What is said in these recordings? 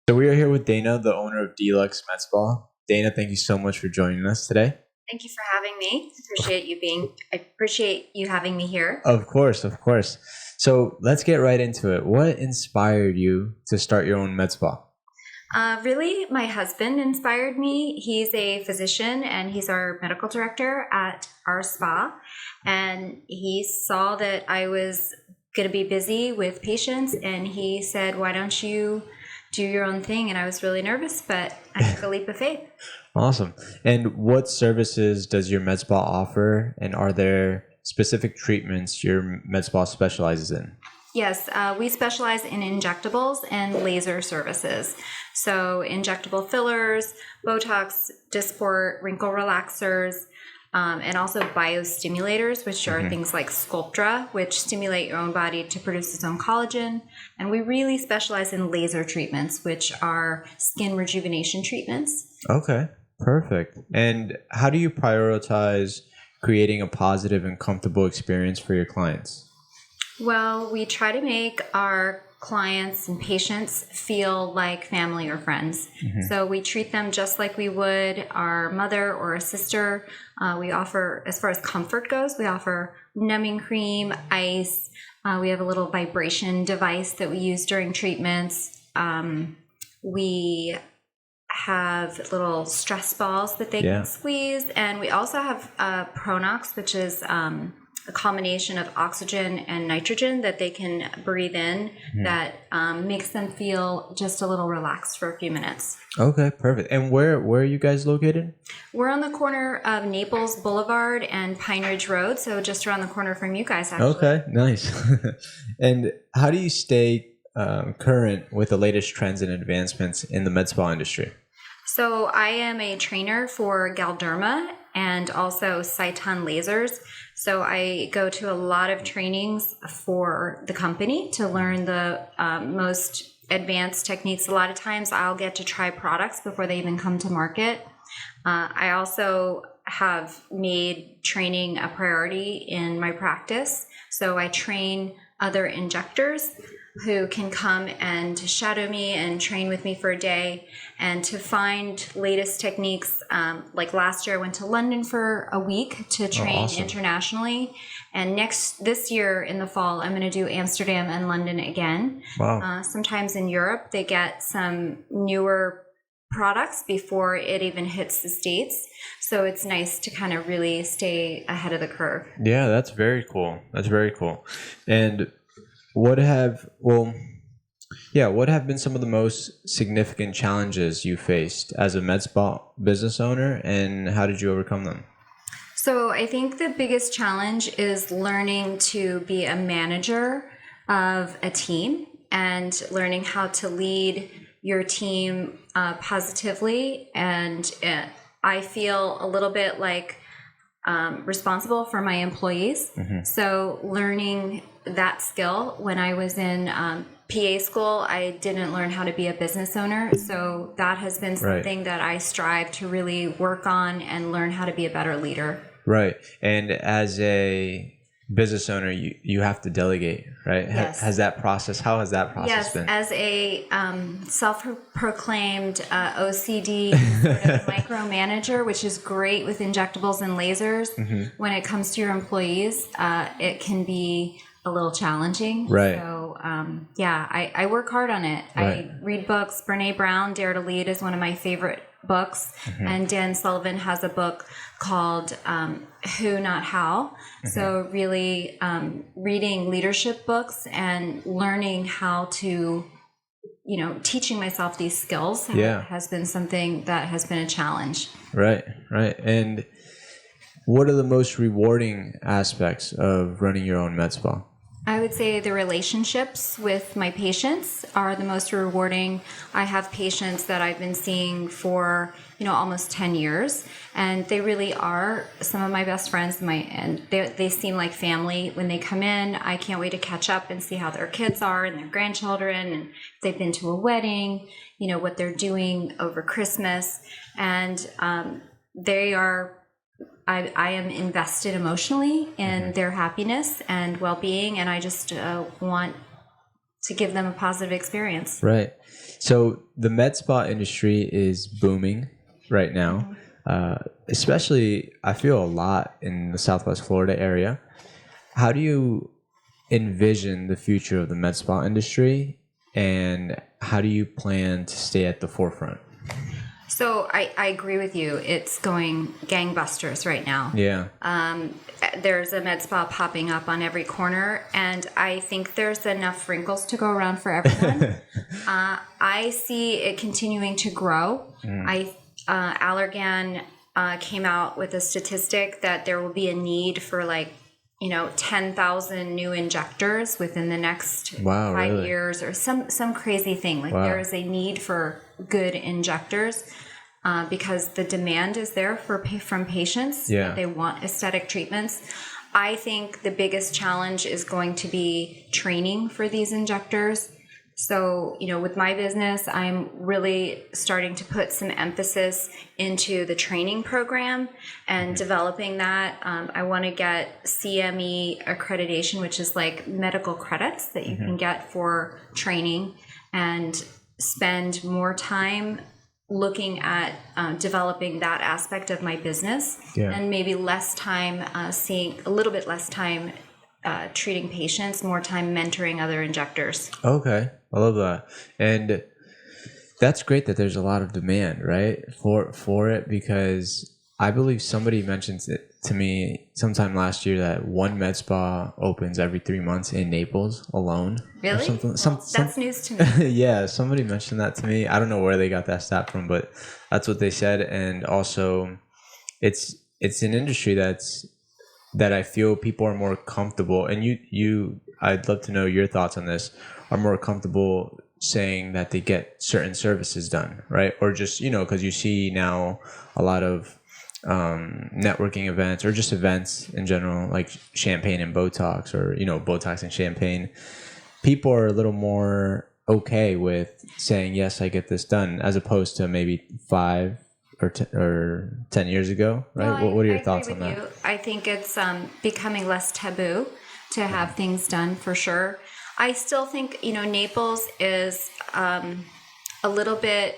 So we are here with Dana, the owner of D-Lux Medspa. Dana, thank you so much for joining us today. Thank you for having me. I appreciate you having me here. Of course, of course. So let's get right into it. What inspired you to start your own med spa? Really, my husband inspired me. He's a physician and he's our medical director at our spa. And he saw that I was going to be busy with patients and he said, why don't you do your own thing? And I was really nervous, but I took a leap of faith. Awesome. And what services does your med spa offer? And are there specific treatments your med spa specializes in? Yes, we specialize in injectables and laser services. So injectable fillers, Botox, Dysport, wrinkle relaxers, and also biostimulators, which are things like Sculptra, which stimulate your own body to produce its own collagen. And we really specialize in laser treatments, which are skin rejuvenation treatments. Okay, perfect. And how do you prioritize creating a positive and comfortable experience for your clients? Well, we try to make our clients and patients feel like family or friends. So we treat them just like we would our mother or a sister. We offer, as far as comfort goes, we offer numbing cream, ice. We have a little vibration device that we use during treatments. We have little stress balls that they can squeeze. And we also have Pronox, which is a combination of oxygen and nitrogen that they can breathe in that makes them feel just a little relaxed for a few minutes. Okay, perfect. And where are you guys located? We're on the corner of Naples Boulevard and Pine Ridge Road, so just around the corner from you guys, actually. Okay, nice. And how do you stay current with the latest trends and advancements in the med spa industry? So I am a trainer for Galderma and also Cyton lasers. So I go to a lot of trainings for the company to learn the most advanced techniques. A lot of times I'll get to try products before they even come to market. I also have made training a priority in my practice. So I train other injectors who can come and shadow me and train with me for a day and to find latest techniques. Like last year I went to London for a week to train internationally. And this year in the fall, I'm going to do Amsterdam and London again. Wow. Sometimes in Europe, they get some newer products before it even hits the States. So it's nice to kind of really stay ahead of the curve. Yeah, that's very cool. That's very cool. And what have been some of the most significant challenges you faced as a med spa business owner, and how did you overcome them? So I think the biggest challenge is learning to be a manager of a team and learning how to lead your team positively. And I feel a little bit like responsible for my employees. So learning that skill. When I was in PA school, I didn't learn how to be a business owner. So that has been something that I strive to really work on and learn how to be a better leader. Right. And as a business owner, you have to delegate, right? Yes. How has that process been? As a self-proclaimed OCD sort of micromanager, which is great with injectables and lasers, when it comes to your employees, it can be a little challenging. Right. So, I work hard on it. Right. I read books. Brene Brown, Dare to Lead is one of my favorite books. And Dan Sullivan has a book called Who Not How. So really reading leadership books and learning how to, teaching myself these skills has been something that has been a challenge. Right. And what are the most rewarding aspects of running your own med spa? I would say the relationships with my patients are the most rewarding. I have patients that I've been seeing for, almost 10 years, and they really are some of my best friends. And they seem like family when they come in. I can't wait to catch up and see how their kids are and their grandchildren, and if they've been to a wedding, what they're doing over Christmas. And they are I am invested emotionally in their happiness and well-being, and I just want to give them a positive experience. Right. So the med spa industry is booming right now, especially I feel a lot in the Southwest Florida area. How do you envision the future of the med spa industry, and how do you plan to stay at the forefront? So I agree with you. It's going gangbusters right now. Yeah. There's a med spa popping up on every corner, and I think there's enough wrinkles to go around for everyone. I see it continuing to grow. Allergan came out with a statistic that there will be a need for 10,000 new injectors within the next 5 years, or some crazy thing. There is a need for good injectors because the demand is there from patients. Yeah. They want aesthetic treatments. I think the biggest challenge is going to be training for these injectors. So, with my business, I'm really starting to put some emphasis into the training program and developing that. I want to get CME accreditation, which is like medical credits that you can get for training, and spend more time looking at developing that aspect of my business, and maybe less time a little bit less time treating patients, more time mentoring other injectors. Okay. I love that. And that's great that there's a lot of demand, right, for it, because I believe somebody mentioned it to me sometime last year that one med spa opens every 3 months in Naples alone. Really? That's news to me. Yeah, somebody mentioned that to me. I don't know where they got that stat from, but that's what they said. And also, it's an industry that I feel people are more comfortable, and I'd love to know your thoughts on this, are more comfortable saying that they get certain services done, right? Or just, because you see now a lot of networking events, or just events in general, like champagne and Botox, or, Botox and champagne. People are a little more okay with saying, yes, I get this done, as opposed to maybe 5 or 10 years ago, right? No, what are your thoughts on that? I think it's becoming less taboo to have things done, for sure. I still think, Naples is a little bit,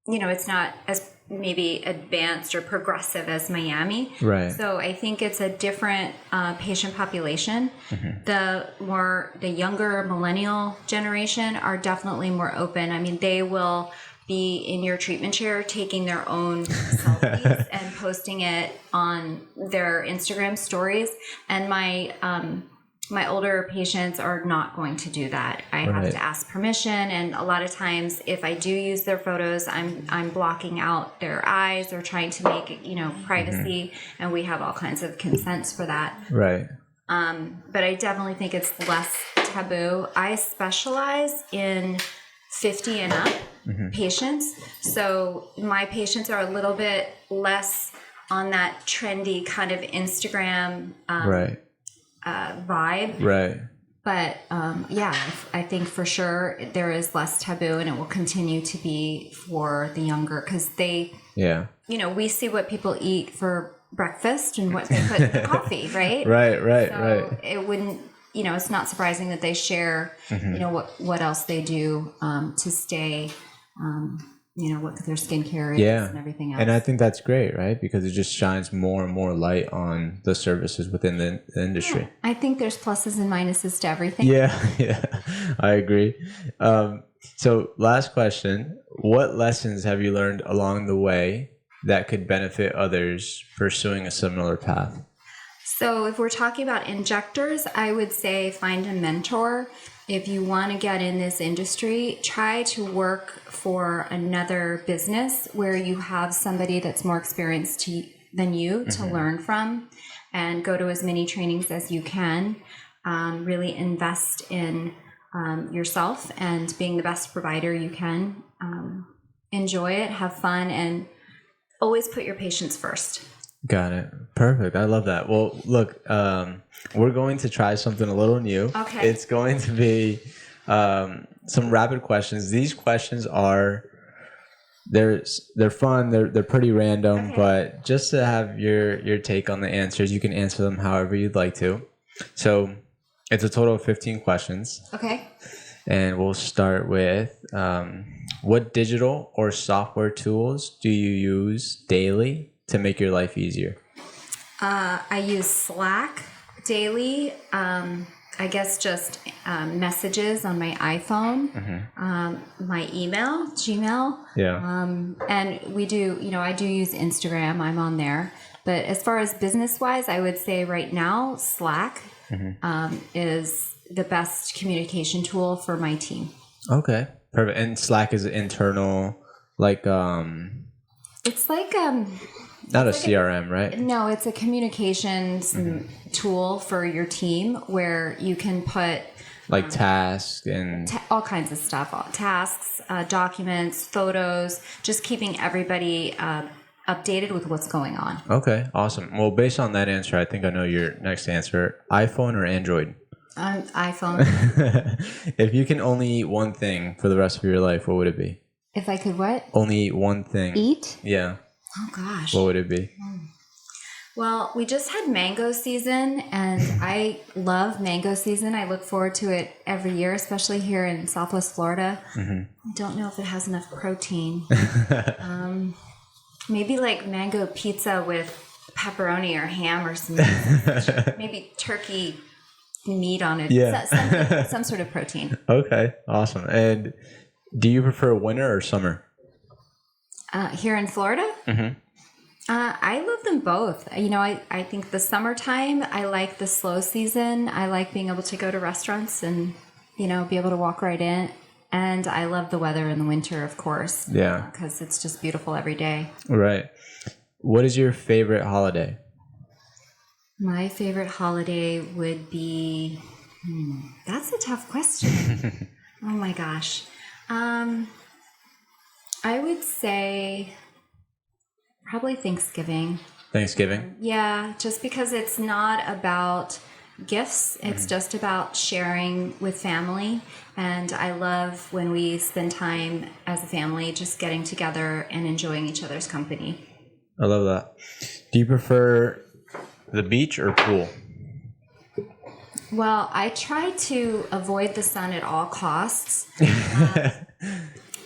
it's not as maybe advanced or progressive as Miami. Right. So I think it's a different patient population. The younger millennial generation are definitely more open. I mean, they will be in your treatment chair taking their own selfies and posting it on their Instagram stories. And my older patients are not going to do that. I have to ask permission, and a lot of times if I do use their photos, I'm blocking out their eyes or trying to make it, privacy, and we have all kinds of consents for that. Right. But I definitely think it's less taboo. I specialize in 50 and up patients. So my patients are a little bit less on that trendy kind of Instagram vibe. Right. But I think for sure there is less taboo, and it will continue to be for the younger, because they, we see what people eat for breakfast and what they put in their coffee, right? Right. It wouldn't, it's not surprising that they share, what else they do to stay, what their skincare is and everything else. And I think that's great, right? Because it just shines more and more light on the services within the industry. Yeah, I think there's pluses and minuses to everything. Yeah, I agree. So last question, what lessons have you learned along the way that could benefit others pursuing a similar path? So if we're talking about injectors, I would say find a mentor. If you want to get in this industry, try to work for another business where you have somebody that's more experienced than you to learn from, and go to as many trainings as you can. Really invest in yourself and being the best provider you can. Enjoy it, have fun, and always put your patients first. Got it. Perfect. I love that. Well, look, we're going to try something a little new. Okay. It's going to be some rapid questions. These questions they're fun. They're pretty random, but just to have your take on the answers, you can answer them however you'd like to. So, It's a total of 15 questions. Okay. And we'll start with what digital or software tools do you use daily to make your life easier? I use Slack daily. I guess just messages on my iPhone, my email, Gmail. Yeah. And we do, I do use Instagram. I'm on there. But as far as business-wise, I would say right now, Slack is the best communication tool for my team. Okay. Perfect. And Slack is internal, like it's like not a CRM, right? No, it's a communications tool for your team where you can put like tasks and all kinds of stuff, tasks, documents, photos, just keeping everybody updated with what's going on. Okay, awesome. Well, based on that answer, I think I know your next answer. iPhone or Android? iPhone. If you can only eat one thing for the rest of your life, what would it be? If I could what? Only eat one thing. Eat? Yeah. Oh, gosh. What would it be? Well, we just had mango season, and I love mango season. I look forward to it every year, especially here in Southwest Florida. I don't know if it has enough protein. Maybe like mango pizza with pepperoni or ham or some maybe turkey meat on it. Yeah. Some sort of protein. Okay, awesome. And do you prefer winter or summer? Here in Florida? I love them both. I think the summertime, I like the slow season. I like being able to go to restaurants and, be able to walk right in. And I love the weather in the winter, of course. Yeah. Because it's just beautiful every day. Right. What is your favorite holiday? My favorite holiday would be... that's a tough question. Oh, my gosh. I would say probably Thanksgiving. Thanksgiving? Yeah, just because it's not about gifts. It's just about sharing with family. And I love when we spend time as a family just getting together and enjoying each other's company. I love that. Do you prefer the beach or pool? Well, I try to avoid the sun at all costs.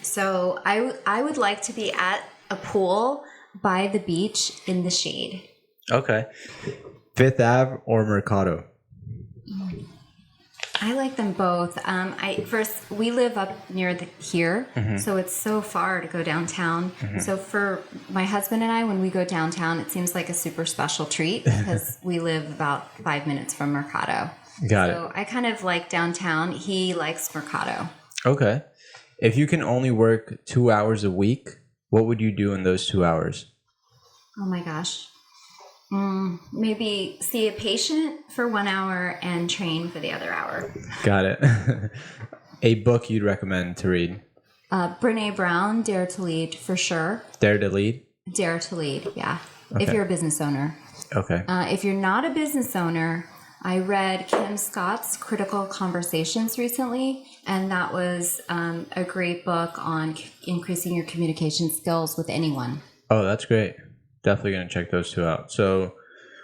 So I would like to be at a pool by the beach in the shade. Okay. Fifth Ave or Mercado? I like them both. First, we live up near here, so it's so far to go downtown. So for my husband and I, when we go downtown, it seems like a super special treat because we live about 5 minutes from Mercado. Got it. So I kind of like downtown. He likes Mercado. Okay. If you can only work 2 hours a week, what would you do in those 2 hours? Oh my gosh. Maybe see a patient for 1 hour and train for the other hour. Got it. A book you'd recommend to read? Brene Brown, Dare to Lead, for sure. Dare to Lead? Dare to Lead, yeah. Okay. If you're a business owner. Okay. If you're not a business owner, I read Kim Scott's Critical Conversations recently, and that was a great book on increasing your communication skills with anyone. Oh, that's great. Definitely going to check those two out. So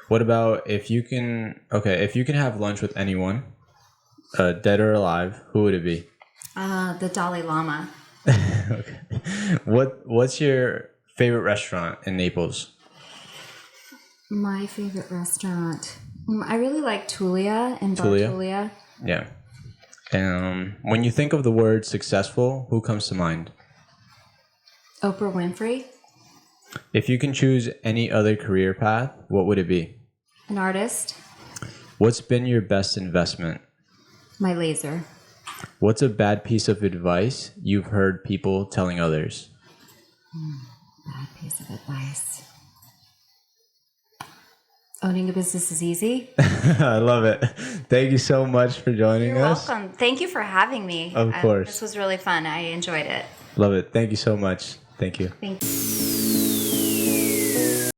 what about if you can have lunch with anyone, dead or alive, who would it be? The Dalai Lama. Okay. What's your favorite restaurant in Naples? My favorite restaurant. I really like Tulia in Tulia. Yeah. When you think of the word successful, who comes to mind? Oprah Winfrey. If you can choose any other career path, what would it be? An artist. What's been your best investment? My laser. What's a bad piece of advice you've heard people telling others? Bad piece of advice. Owning a business is easy. I love it. Thank you so much for joining us. You're welcome. Thank you for having me. Of course. This was really fun. I enjoyed it. Love it. Thank you so much. Thank you. Thank you.